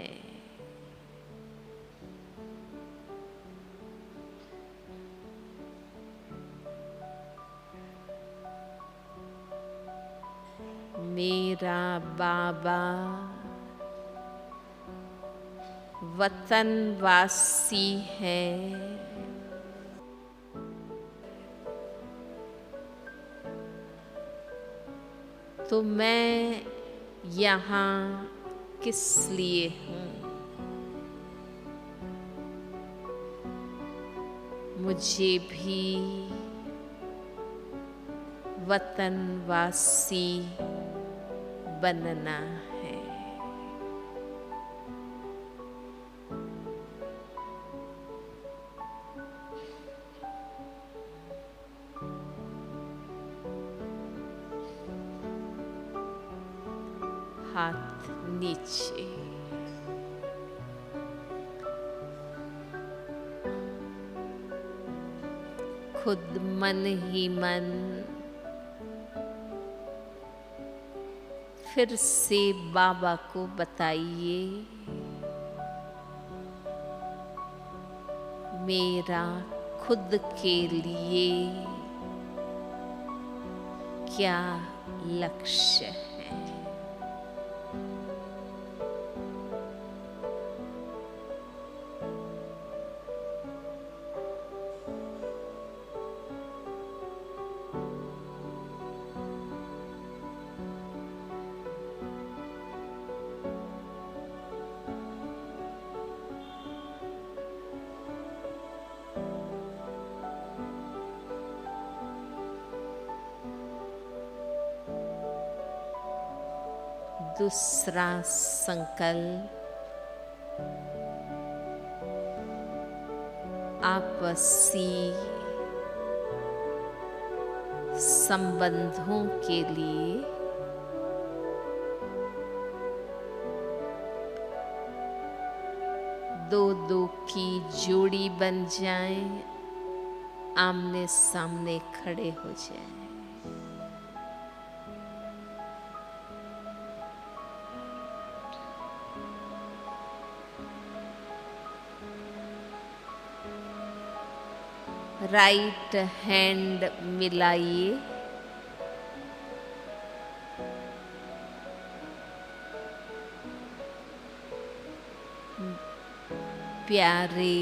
मेरा बाबा वतनवासी है। तो मैं यहाँ किस लिए हूँ? मुझे भी वतनवासी बनना है। हाथ नीचे, खुद मन ही मन फिर से बाबा को बताइए, मेरा खुद के लिए क्या लक्ष्य है। दूसरा संकल्प, आपसी संबंधों के लिए दो दो की जोड़ी बन जाएं, आमने सामने खड़े हो जाएं। राइट हैंड मिलाइए, प्यारे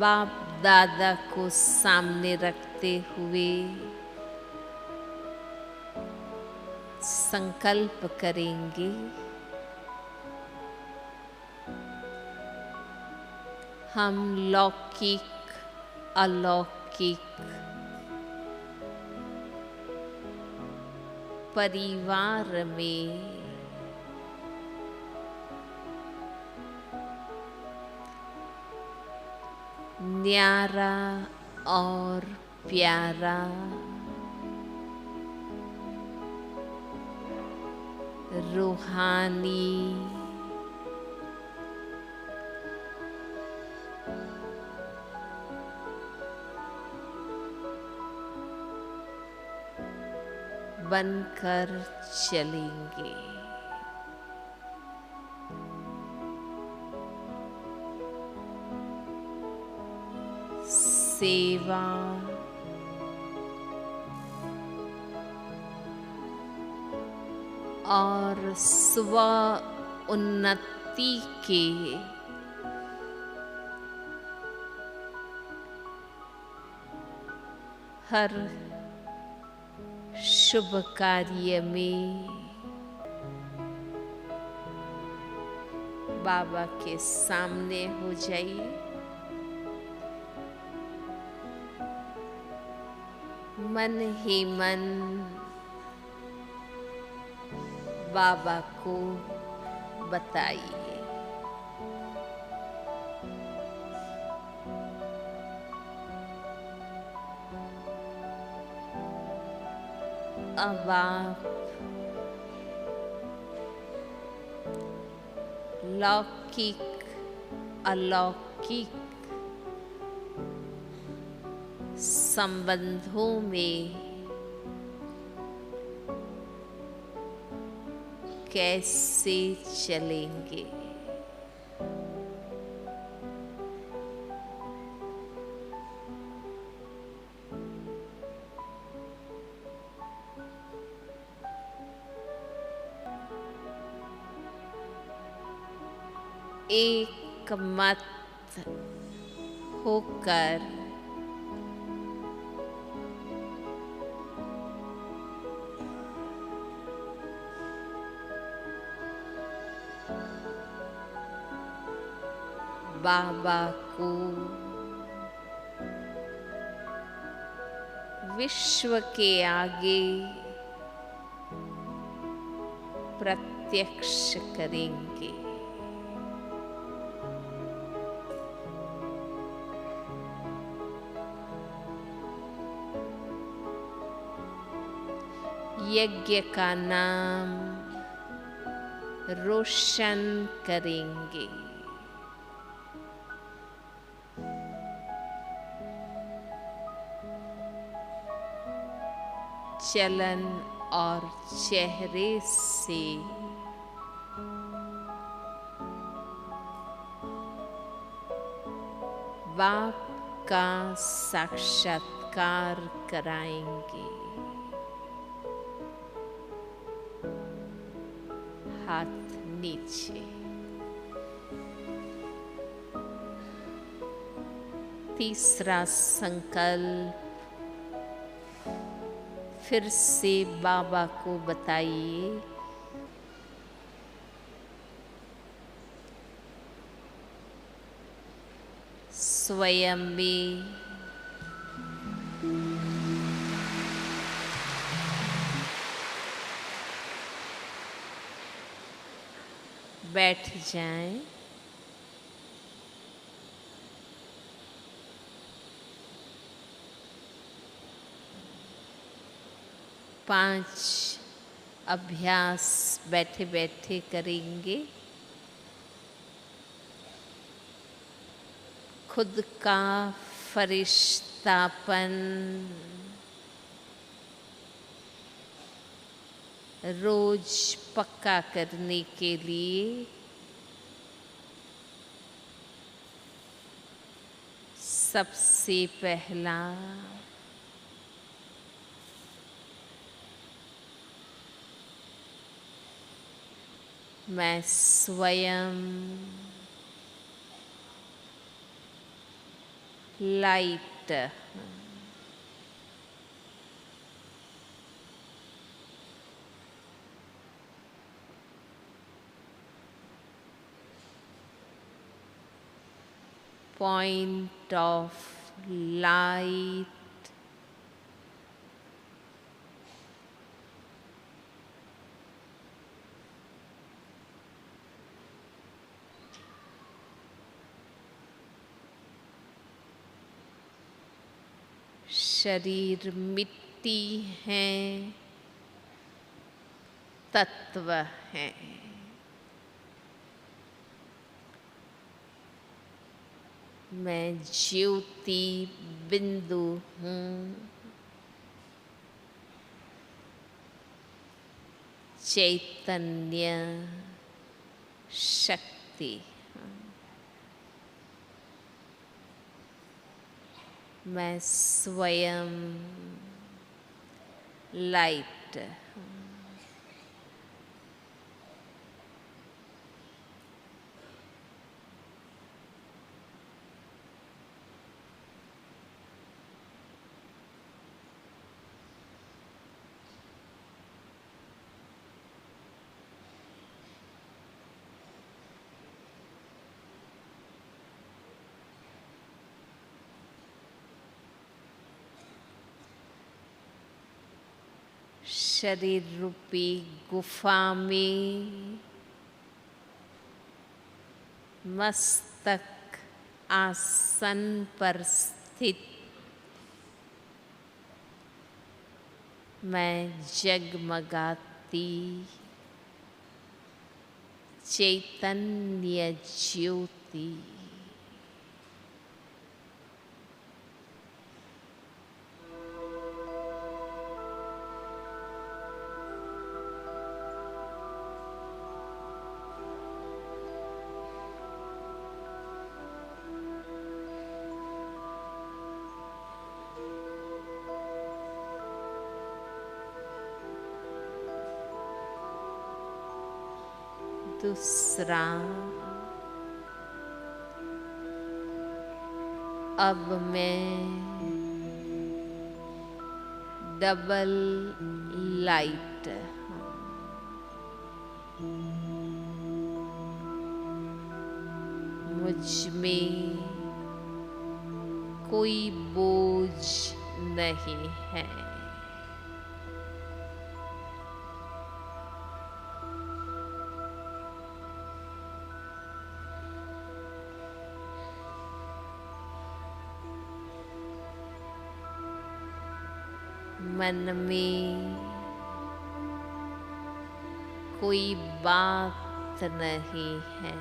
बाप दादा को सामने रखते हुए संकल्प करेंगे, हम लौकिक अलौकिक परिवार में न्यारा और प्यारा रूहानी बनकर चलेंगे। सेवा और स्व उन्नति के हर शुभ कार्य में बाबा के सामने हो जाइए। मन ही मन बाबा को बताइए, अब आप लौकिक अलौकिक संबंधों में कैसे चलेंगे। एक मत होकर बाबा को विश्व के आगे प्रत्यक्ष करेंगे। यज्ञ का नाम रोशन करेंगे। चलन और चेहरे से बाप का साक्षात्कार कराएंगे। हाथ नीचे। तीसरा संकल्प फिर से बाबा को बताइए। स्वयं में बैठ जाएं। 5 अभ्यास बैठे बैठे करेंगे। खुद का फरिश्तापन रोज पक्का करने के लिए सबसे पहला मैं स्वयं लाइट पॉइंट ऑफ लाइट शरीर मिट्टी है, तत्व है। मैं ज्योति बिंदु हूँ, चैतन्य शक्ति। मैं स्वयं लाइट। शरीर रूपी गुफा में मस्तक आसन पर स्थित मैं जगमगाती चैतन्य ज्योति। दूसरा, अब मैं डबल लाइट मुझ में कोई बोझ नहीं है। मन में कोई बात नहीं है।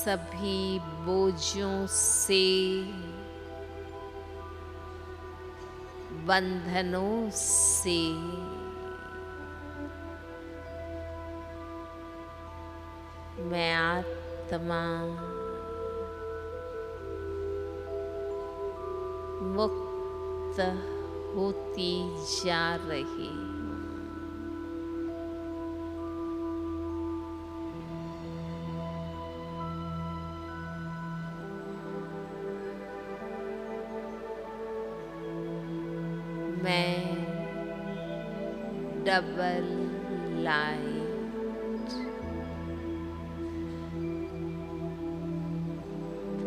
सभी बोझों से, बंधनों से मैं आत्मा मुक्त होती जा रही। मैं डबल लाइट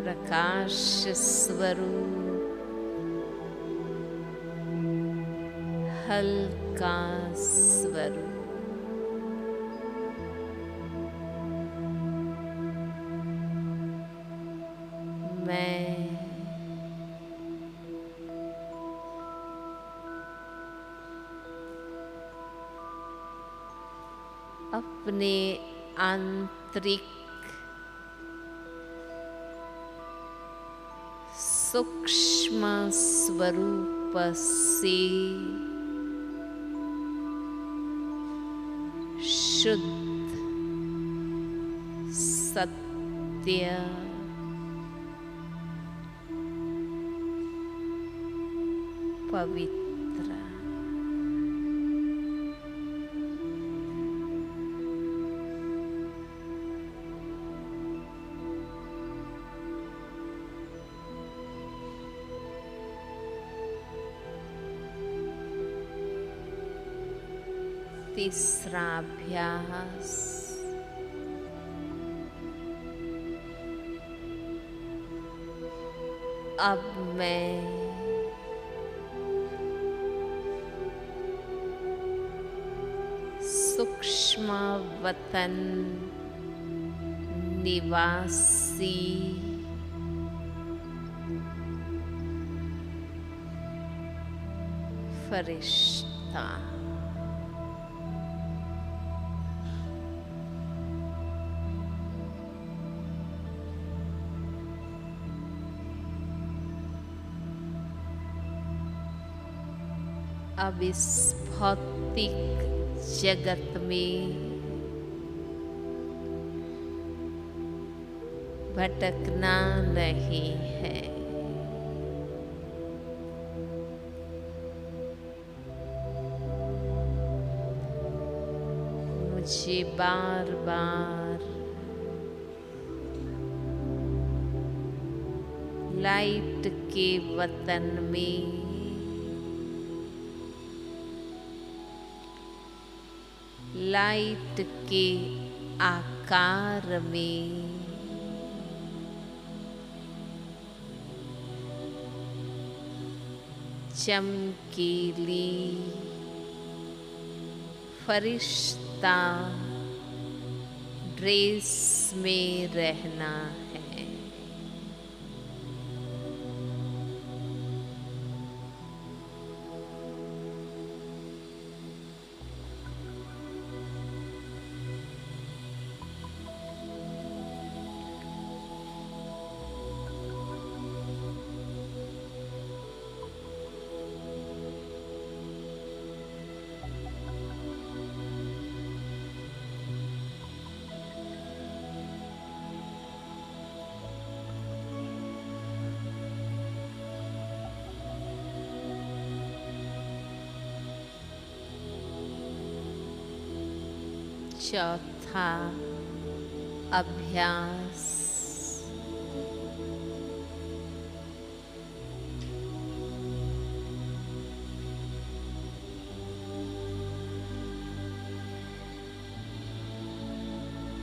प्रकाश स्वरूप स्थल का स्वरूप। मैं अपने आंतरिक सूक्ष्म स्वरूप से शुद्ध, सत्य, पवित्र, तीसरा अभ्यास, अब मैं सूक्ष्म वतन निवासी फरिश्ता, अब इस भौतिक जगत में भटकना नहीं है। मुझे बार बार लाइट के वतन में लाइट के आकार में चमकीली फरिश्ता ड्रेस में रहना है। चौथा अभ्यास,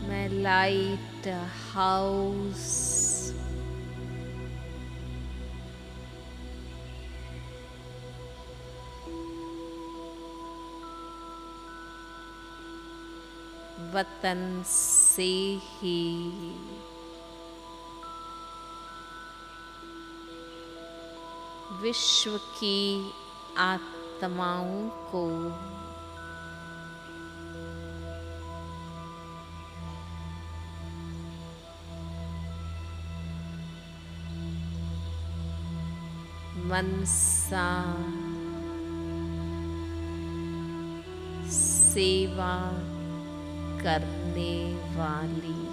मैं लाइट हाउस वतन से ही विश्व की आत्माओं को मनसा सेवा करने वाली